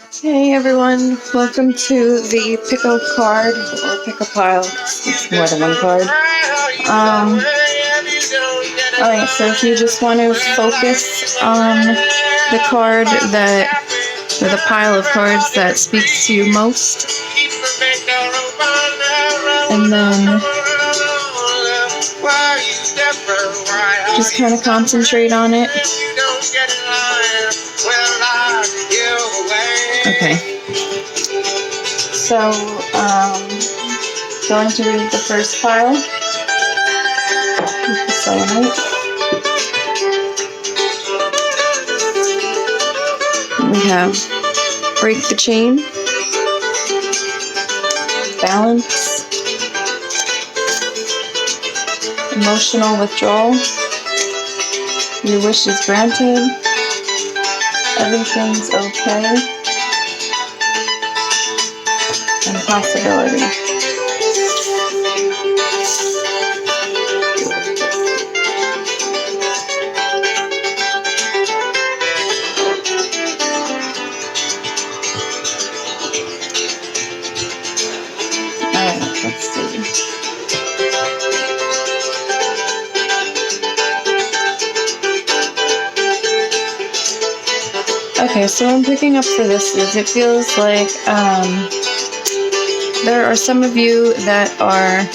Hey everyone, welcome to the pickle card, or pick a pile, it's more than one card. Alright, so if you just want to focus on the card or the pile of cards that speaks to you most, and then just kind of concentrate on it. Okay. So, going to read the first pile. With the selenite. We have break the chain, balance, emotional withdrawal, your wish is granted, everything's okay, and possibility. Alright, let's see. Okay, so what I'm picking up for this is it feels like there are some of you that are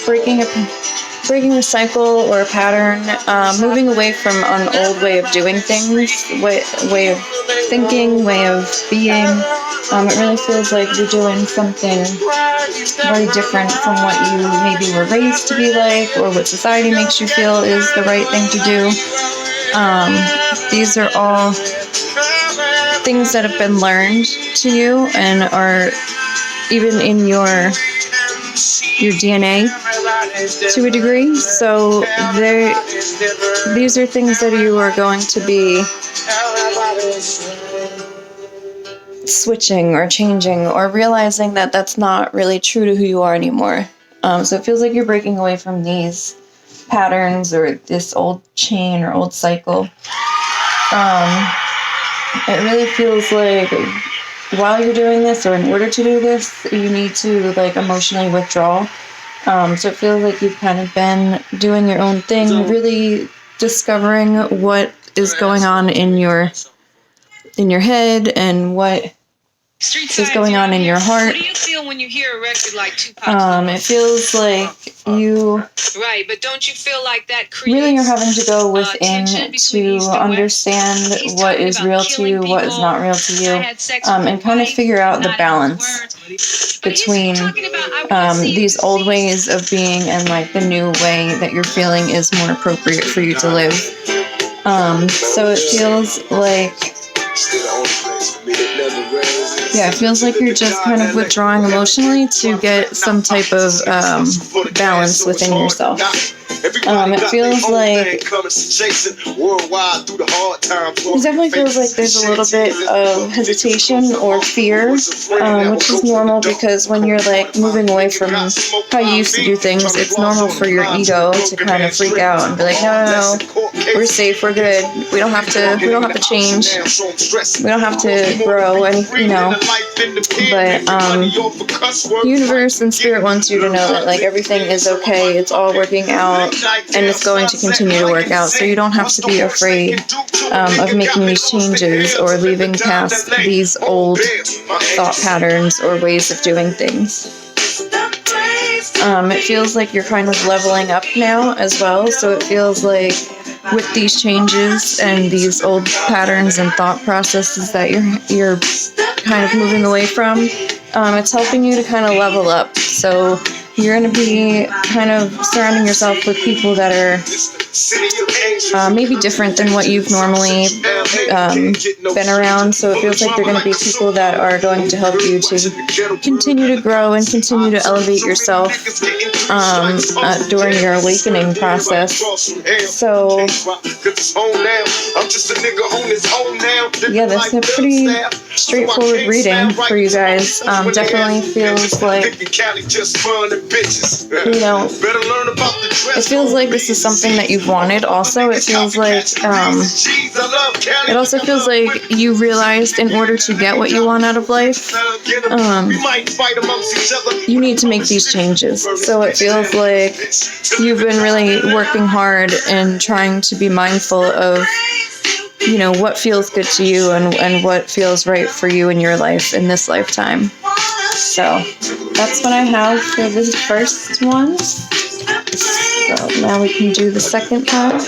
breaking a cycle or a pattern, moving away from an old way of doing things, way of thinking, way of being. It really feels like you're doing something very different from what you maybe were raised to be like, or what society makes you feel is the right thing to do. These are all things that have been learned to you and are even in your DNA to a degree. So these are things that you are going to be switching or changing or realizing that that's not really true to who you are anymore. So it feels like you're breaking away from these patterns or this old chain or old cycle. It really feels like while you're doing this, or in order to do this, you need to emotionally withdraw. So it feels like you've kind of been doing your own thing, really discovering what is going on in your head and what is going on in your heart. What do you feel when you hear a record like Tupac? It feels like you right, but don't you feel like that really are having to go within to understand what is real to you, what is not real to you, and kind of figure out the balance between these old ways of being and the new way that you're feeling is more appropriate for you to live. So it feels like it feels like you're just kind of withdrawing emotionally to get some type of balance within yourself. It feels like it definitely feels like there's a little bit of hesitation or fear, which is normal because when you're moving away from how you used to do things, it's normal for your ego to kind of freak out and be like, no, we're safe, we're good, we don't have to change, we don't have to grow, anything, But the universe and spirit wants you to know that everything is okay, it's all working out, and it's going to continue to work out. So you don't have to be afraid of making these changes or leaving past these old thought patterns or ways of doing things. It feels like you're kind of leveling up now as well. So it feels like with these changes and these old patterns and thought processes that you're kind of moving away from, it's helping you to kind of level up. So you're going to be kind of surrounding yourself with people that are maybe different than what you've normally been around. So it feels like they're going to be people that are going to help you to continue to grow and continue to elevate yourself during your awakening process. So yeah, that's a pretty straightforward reading for you guys. Definitely feels like, it feels like this is something that you've you've wanted. Also, it feels like it also feels like you realized in order to get what you want out of life, you need to make these changes. So it feels like you've been really working hard and trying to be mindful of, you know, what feels good to you and what feels right for you in your life in this lifetime. So that's what I have for this first one. So now we can do the second part.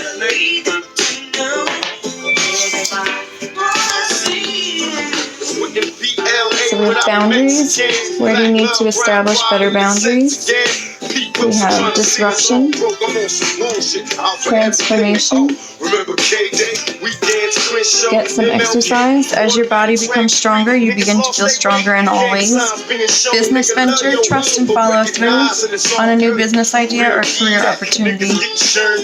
So with boundaries, where do you need to establish better boundaries? We have disruption, transformation, get some exercise. As your body becomes stronger, you begin to feel stronger in all ways. Business venture, trust and follow through on a new business idea or career opportunity.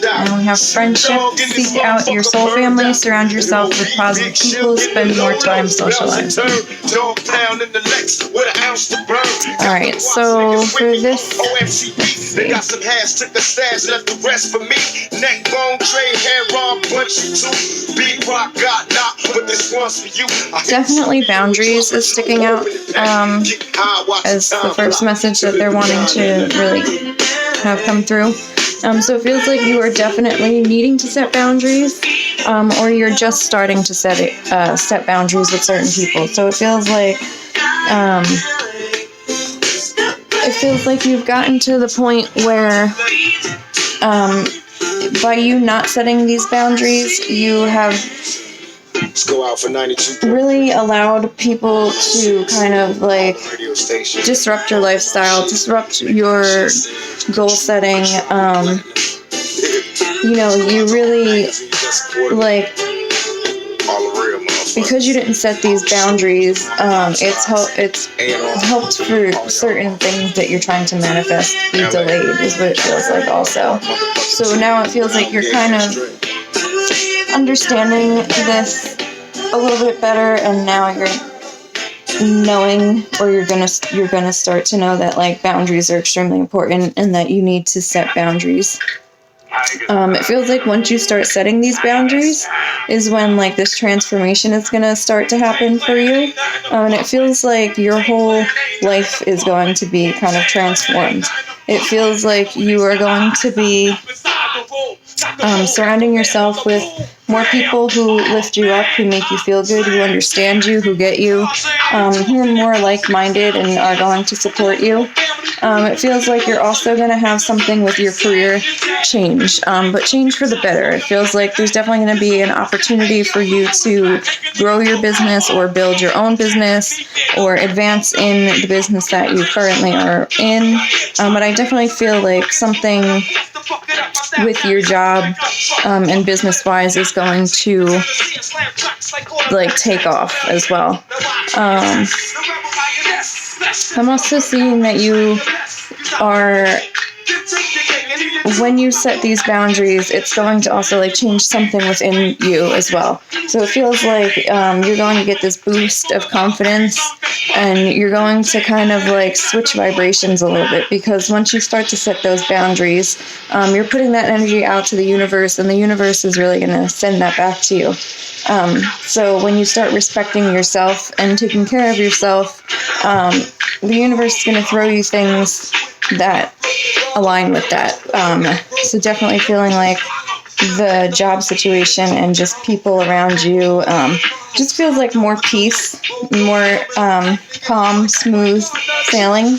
And we have friendship, seek out your soul family, surround yourself with positive people, spend more time socializing. Alright, so for this, definitely boundaries is sticking out as the first message that they're wanting to really have come through. So it feels like you are definitely needing to set boundaries, or you're just starting to set boundaries with certain people. So it feels like you've gotten to the point where by you not setting these boundaries, you have really allowed people to kind of like disrupt your lifestyle, disrupt your goal setting. You know, you really like, because you didn't set these boundaries, it's helped for certain things that you're trying to manifest be delayed, is what it feels like also. So now it feels like you're kind of understanding this a little bit better, and now you're knowing, or you're gonna start to know that like boundaries are extremely important and that you need to set boundaries. It feels like once you start setting these boundaries is when like this transformation is going to start to happen for you. And it feels like your whole life is going to be kind of transformed. It feels like you are going to be surrounding yourself with more people who lift you up, who make you feel good, who understand you, who get you, who are more like-minded and are going to support you. It feels like you're also going to have something with your career change, but change for the better. It feels like there's definitely going to be an opportunity for you to grow your business or build your own business or advance in the business that you currently are in. But I definitely feel like something with your job and business-wise is going to like take off as well. I'm also seeing that you are, when you set these boundaries, it's going to also like change something within you as well. So it feels like you're going to get this boost of confidence, and you're going to kind of like switch vibrations a little bit, because once you start to set those boundaries, you're putting that energy out to the universe, and the universe is really going to send that back to you. So when you start respecting yourself and taking care of yourself, the universe is going to throw you things that align with that. So definitely feeling like the job situation and just people around you just feels like more peace, more calm, smooth sailing.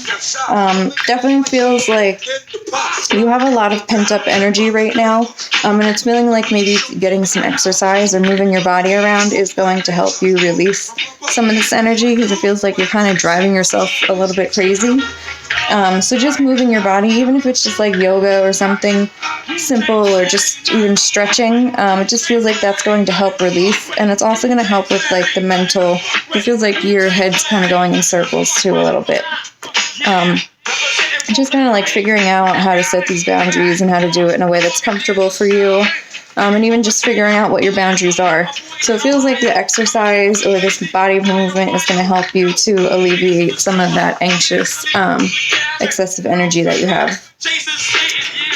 Definitely feels like you have a lot of pent-up energy right now, and it's feeling like maybe getting some exercise or moving your body around is going to help you release some of this energy, because it feels like you're kind of driving yourself a little bit crazy. So just moving your body, even if it's just like yoga or something simple, or just even stretching, it just feels like that's going to help release. And it's also going to help with like the mental, it feels like your head's kind of going in circles too a little bit. Just kind of like figuring out how to set these boundaries and how to do it in a way that's comfortable for you. And even just figuring out what your boundaries are. So it feels like the exercise or this body movement is going to help you to alleviate some of that anxious, excessive energy that you have.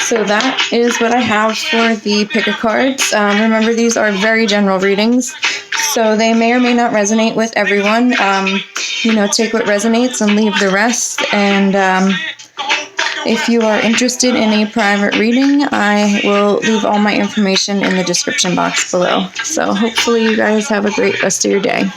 So that is what I have for the pick a cards. Remember, these are very general readings, so they may or may not resonate with everyone. Take what resonates and leave the rest. And if you are interested in a private reading, I will leave all my information in the description box below. So hopefully you guys have a great rest of your day.